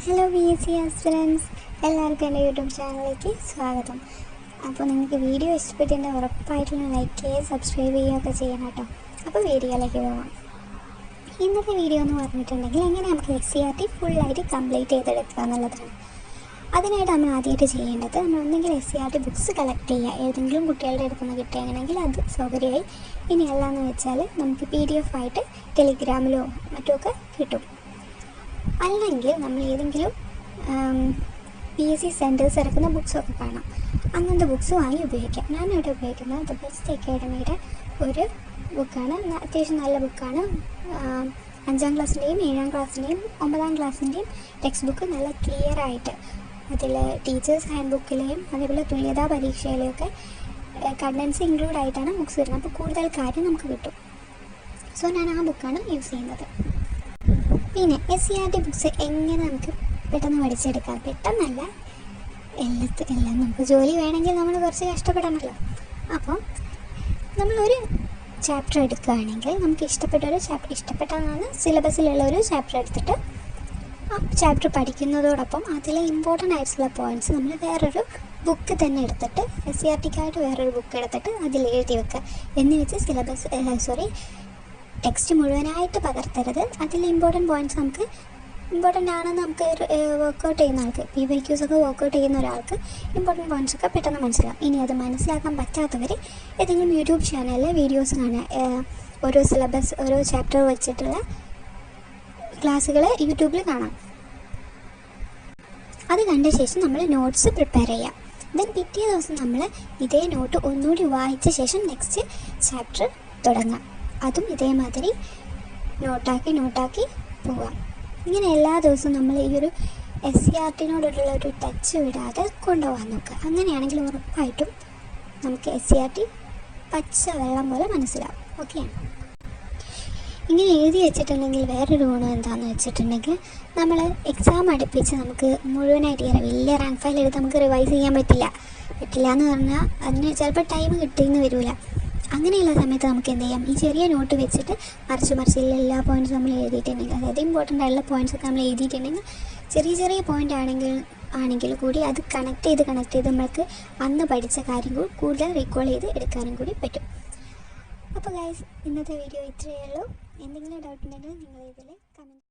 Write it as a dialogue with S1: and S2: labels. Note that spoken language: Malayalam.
S1: ഹലോ VSC ആസ്പിരൻസ്, എല്ലാവർക്കും എൻ്റെ യൂട്യൂബ് ചാനലിലേക്ക് സ്വാഗതം. അപ്പോൾ നിങ്ങൾക്ക് വീഡിയോ ഇഷ്ടപ്പെട്ടിട്ടുണ്ടെങ്കിൽ ഉറപ്പായിട്ടും ലൈക്ക് ചെയ്യുക, സബ്സ്ക്രൈബ് ചെയ്യുകയൊക്കെ ചെയ്യണം കേട്ടോ. അപ്പോൾ വീഡിയോയിലേക്ക് പോകാം. ഇന്നത്തെ വീഡിയോ എന്ന് പറഞ്ഞിട്ടുണ്ടെങ്കിൽ എങ്ങനെ നമുക്ക് SCERT ഫുള്ളായിട്ട് കംപ്ലീറ്റ് ചെയ്തെടുക്കുക എന്നുള്ളതാണ്. അതിനായിട്ട് നമ്മൾ ആദ്യമായിട്ട് ചെയ്യേണ്ടത് നമ്മൾ ഒന്നെങ്കിൽ SCERT ബുക്സ് കളക്ട് ചെയ്യുക. ഏതെങ്കിലും കുട്ടികളുടെ അടുത്ത് നിന്ന് കിട്ടുകയാണെങ്കിൽ അത് സൗകര്യമായി. ഇനി അല്ലാന്ന് വെച്ചാൽ നമുക്ക് PDF ആയിട്ട് ടെലിഗ്രാമിലോ മറ്റുമൊക്കെ കിട്ടും. അല്ലെങ്കിൽ നമ്മൾ ഏതെങ്കിലും PSC സെൻറ്റേഴ്സ് ഇറക്കുന്ന ബുക്സൊക്കെ കാണാം, അങ്ങനത്തെ ബുക്സ് വാങ്ങി ഉപയോഗിക്കാം. ഞാനിവിടെ ഉപയോഗിക്കുന്നത് ദ ബെസ്റ്റ് അക്കാഡമിയുടെ ഒരു ബുക്കാണ്. അത്യാവശ്യം നല്ല ബുക്കാണ്. 5ാം ക്ലാസ്സിൻ്റെയും 7ാം ക്ലാസ്സിൻ്റെയും 9ാം ക്ലാസ്സിൻ്റെയും ടെക്സ്റ്റ് ബുക്ക് നല്ല ക്ലിയർ ആയിട്ട് അതിൽ ടീച്ചേഴ്സ് ഹാൻഡ് ബുക്കിലെയും അതേപോലെ തുല്യതാ പരീക്ഷയിലെയൊക്കെ കണ്ടൻസ് ഇൻക്ലൂഡ് ആയിട്ടാണ് ബുക്സ് വരുന്നത്. അപ്പോൾ കൂടുതൽ കാര്യം നമുക്ക് കിട്ടും. സോ ഞാൻ ആ ബുക്കാണ് യൂസ് ചെയ്യുന്നത്. പിന്നെ SCERT ബുക്സ് എങ്ങനെ നമുക്ക് പെട്ടെന്ന് പഠിച്ചെടുക്കാം? പെട്ടെന്നല്ല, എല്ലാം നമുക്ക് ജോലി വേണമെങ്കിൽ നമ്മൾ കുറച്ച് കഷ്ടപ്പെടണമല്ലോ. അപ്പോൾ നമ്മളൊരു ചാപ്റ്റർ എടുക്കുകയാണെങ്കിൽ നമുക്ക് ഇഷ്ടപ്പെട്ടതാണ് സിലബസിലുള്ള ഒരു ചാപ്റ്റർ എടുത്തിട്ട് ആ ചാപ്റ്റർ പഠിക്കുന്നതോടൊപ്പം അതിലെ ഇമ്പോർട്ടൻ്റ് ആയിട്ടുള്ള പോയിൻറ്റ്സ് നമ്മൾ വേറൊരു ബുക്ക് തന്നെ എടുത്തിട്ട് SCERTക്കായിട്ട് വേറൊരു ബുക്ക് എടുത്തിട്ട് അതിൽ എഴുതി വെക്കുക. എന്ന് വെച്ച് ടെക്സ്റ്റ് മുഴുവനായിട്ട് പകർത്തരുത്. അതിൽ ഇമ്പോർട്ടൻറ്റ് പോയിൻറ്റ്സ് നമുക്ക് ഇമ്പോർട്ടൻ്റ് ആണെന്ന് നമുക്ക് വർക്കൗട്ട് ചെയ്യുന്ന ആൾക്ക്, PYQs ഒക്കെ വർക്കൗട്ട് ചെയ്യുന്ന ഒരാൾക്ക് ഇമ്പോർട്ടൻറ്റ് പോയിൻറ്റ്സ് ഒക്കെ പെട്ടെന്ന് മനസ്സിലാവും. ഇനി അത് മനസ്സിലാക്കാൻ പറ്റാത്തവർ ഏതെങ്കിലും യൂട്യൂബ് ചാനലിൽ വീഡിയോസ് കാണുക. ഓരോ ചാപ്റ്റർ വെച്ചിട്ടുള്ള ക്ലാസ്സുകൾ യൂട്യൂബിൽ കാണാം. അത് കണ്ട ശേഷം നമ്മൾ നോട്ട്സ് പ്രിപ്പയർ ചെയ്യാം. ദെൻ പിറ്റേ ദിവസം നമ്മൾ ഇതേ നോട്ട് ഒന്നുകൂടി വായിച്ച ശേഷം നെക്സ്റ്റ് ചാപ്റ്റർ തുടങ്ങാം. അതും ഇതേമാതിരി നോട്ടാക്കി പോവാം. ഇങ്ങനെ എല്ലാ ദിവസവും നമ്മൾ ഈ ഒരു SCERTനോടുള്ള ഒരു ടച്ച് വിടാതെ കൊണ്ടുപോകാൻ നോക്കുക. അങ്ങനെയാണെങ്കിൽ ഉറപ്പായിട്ടും നമുക്ക് SCERT പച്ച വെള്ളം പോലെ മനസ്സിലാവും. ഓക്കെ, ഇങ്ങനെ എഴുതി വെച്ചിട്ടുണ്ടെങ്കിൽ വേറൊരു ഗുണം എന്താണെന്ന് വെച്ചിട്ടുണ്ടെങ്കിൽ നമ്മൾ എക്സാം അടുപ്പിച്ച് നമുക്ക് മുഴുവനായിട്ട് വലിയ റാങ്ക് ഫയൽ എടുത്ത് നമുക്ക് റിവൈസ് ചെയ്യാൻ പറ്റില്ല എന്ന് പറഞ്ഞാൽ അതിന് ചിലപ്പോൾ ടൈം കിട്ടിയെന്ന് വരില്ല. അങ്ങനെയുള്ള സമയത്ത് നമുക്ക് എന്ത് ചെയ്യാം? ഈ ചെറിയ നോട്ട് വെച്ചിട്ട് മറിച്ച് എല്ലാ പോയിൻറ്റ്സും നമ്മൾ എഴുതിയിട്ടുണ്ടെങ്കിൽ, അതായത് ഇമ്പോർട്ടൻ്റ് ആയിട്ടുള്ള പോയിൻറ്റ്സൊക്കെ നമ്മൾ എഴുതിയിട്ടുണ്ടെങ്കിൽ ചെറിയ പോയിൻ്റ് ആണെങ്കിൽ കൂടി അത് കണക്ട് ചെയ്ത് നമ്മൾക്ക് അന്ന് പഠിച്ച കാര്യം കൂടുതൽ റീകോൾ ചെയ്ത് എടുക്കാനും കൂടി പറ്റും. അപ്പോൾ ഗൈസ്, ഇന്നത്തെ വീഡിയോ ഇത്രയേ ഉള്ളൂ. എന്തെങ്കിലും ഡൗട്ട് ഉണ്ടെങ്കിൽ നിങ്ങൾ ഇതിൽ കമൻറ്റ്